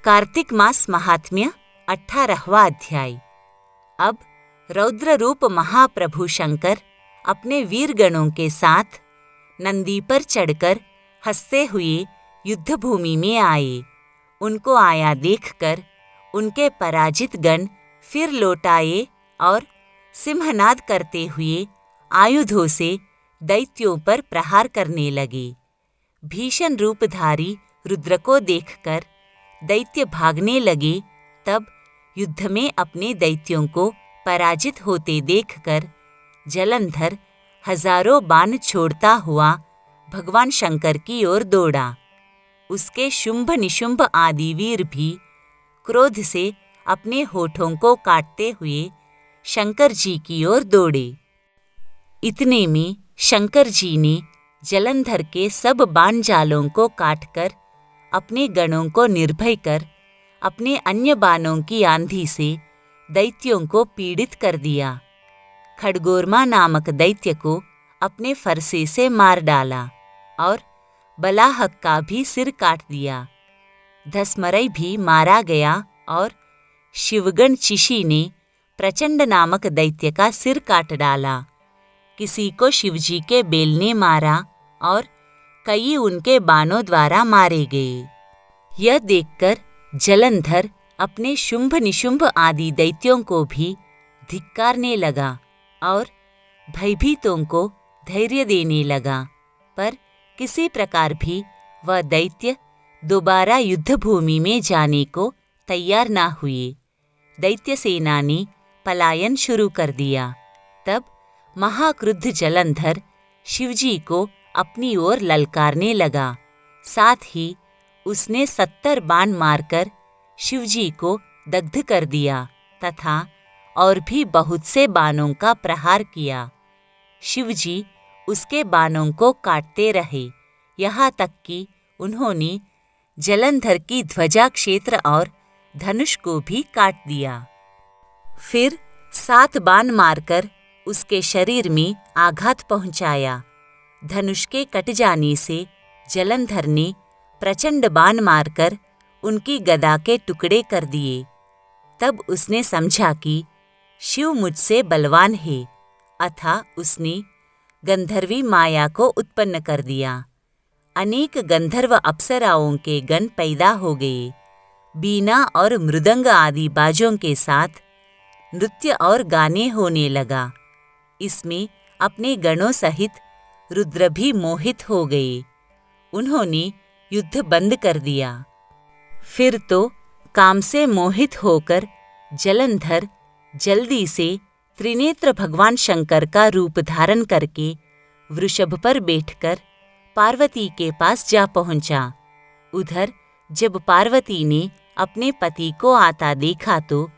कार्तिक मास महात्म्य 18वां अध्याय। अब रौद्र रूप महाप्रभु शंकर अपने वीरगणों के साथ नंदी पर चढ़कर हंसते हुए युद्धभूमि में आए। उनको आया देखकर उनके पराजित गण फिर लौट आए और सिंहनाद करते हुए आयुधों से दैत्यों पर प्रहार करने लगे। भीषण रूपधारी रुद्र को देखकर दैत्य भागने लगे। तब युद्ध में अपने दैत्यों को पराजित होते देखकर जलंधर हजारों बाण छोड़ता हुआ भगवान शंकर की ओर दौड़ा। उसके शुंभ निशुंभ आदि वीर भी क्रोध से अपने होठों को काटते हुए शंकर जी की ओर दौड़े। इतने में शंकर जी ने जलंधर के सब बाण जालों को काटकर अपने गणों को निर्भय कर अपने अन्य बाणों की आंधी से दैत्यों को पीड़ित कर दिया। खड़गोरमा नामक दैत्य को अपने फरसे से मार डाला और बलाहक का भी सिर काट दिया। धसमरई भी मारा गया और शिवगण चिशी ने प्रचंड नामक दैत्य का सिर काट डाला। किसी को शिवजी के बेल ने मारा और कई उनके बाणों द्वारा मारे गए। यह देखकर जलंधर अपने शुंभ निशुंभ आदि दैत्यों को भी धिक्कारने लगा और भयभीतों को धैर्य देने लगा, पर किसी प्रकार भी वह दैत्य दोबारा युद्धभूमि में जाने को तैयार ना हुए। दैत्य सेना ने पलायन शुरू कर दिया। तब महाक्रुद्ध जलंधर शिवजी को अपनी ओर ललकारने लगा। साथ ही उसने 70 बाण मारकर शिवजी को दग्ध कर दिया तथा और भी बहुत से बाणों का प्रहार किया। शिवजी उसके बाणों को काटते रहे, यहाँ तक कि उन्होंने जलंधर की ध्वजा क्षेत्र और धनुष को भी काट दिया। फिर 7 बाण मारकर उसके शरीर में आघात पहुंचाया। धनुष के कट जाने से जलंधर ने प्रचंड बाण मारकर उनकी गदा के टुकड़े कर दिए। तब उसने समझा कि शिव मुझसे बलवान है, अतः उसने गंधर्वी माया को उत्पन्न कर दिया। अनेक गंधर्व अप्सराओं के गण पैदा हो गए। बीना और मृदंग आदि बाजों के साथ नृत्य और गाने होने लगा। इसमें अपने गणों सहित रुद्र भी मोहित हो गए। उन्होंने युद्ध बंद कर दिया। फिर तो काम से मोहित होकर जलंधर जल्दी से त्रिनेत्र भगवान शंकर का रूप धारण करके वृषभ पर बैठकर पार्वती के पास जा पहुंचा। उधर जब पार्वती ने अपने पति को आता देखा तो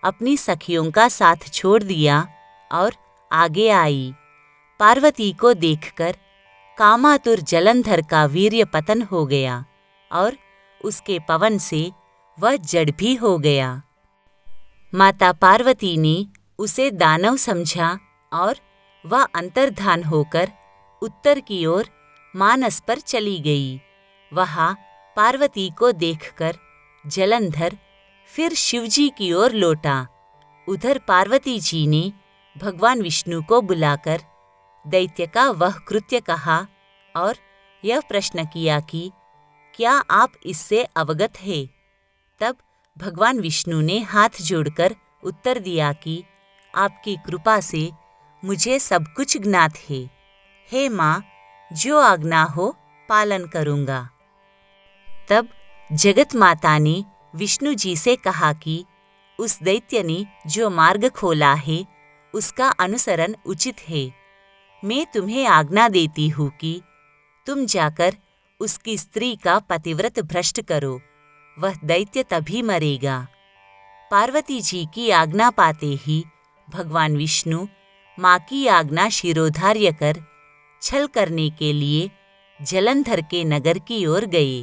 अपनी सखियों का साथ छोड़ दिया और आगे आई। पार्वती को देखकर कामातुर जलंधर का वीर्य पतन हो गया और उसके पवन से वह जड़ भी हो गया। माता पार्वती ने उसे दानव समझा और वह अंतर्धान होकर उत्तर की ओर मानस पर चली गई। वहाँ पार्वती को देखकर जलंधर फिर शिवजी की ओर लौटा। उधर पार्वती जी ने भगवान विष्णु को बुलाकर दैत्य का वह कृत्य कहा और यह प्रश्न किया कि क्या आप इससे अवगत हैं? तब भगवान विष्णु ने हाथ जोड़कर उत्तर दिया कि आपकी कृपा से मुझे सब कुछ ज्ञात है। हे माँ, जो आज्ञा हो पालन करूँगा। तब जगत माता ने विष्णु जी से कहा कि उस दैत्य ने जो मार्ग खोला है उसका अनुसरण उचित है। मैं तुम्हें आज्ञा देती हूँ कि तुम जाकर उसकी स्त्री का पतिव्रत भ्रष्ट करो, वह दैत्य तभी मरेगा। पार्वती जी की आज्ञा पाते ही भगवान विष्णु माँ की आज्ञा शिरोधार्य कर छल करने के लिए जलंधर के नगर की ओर गए।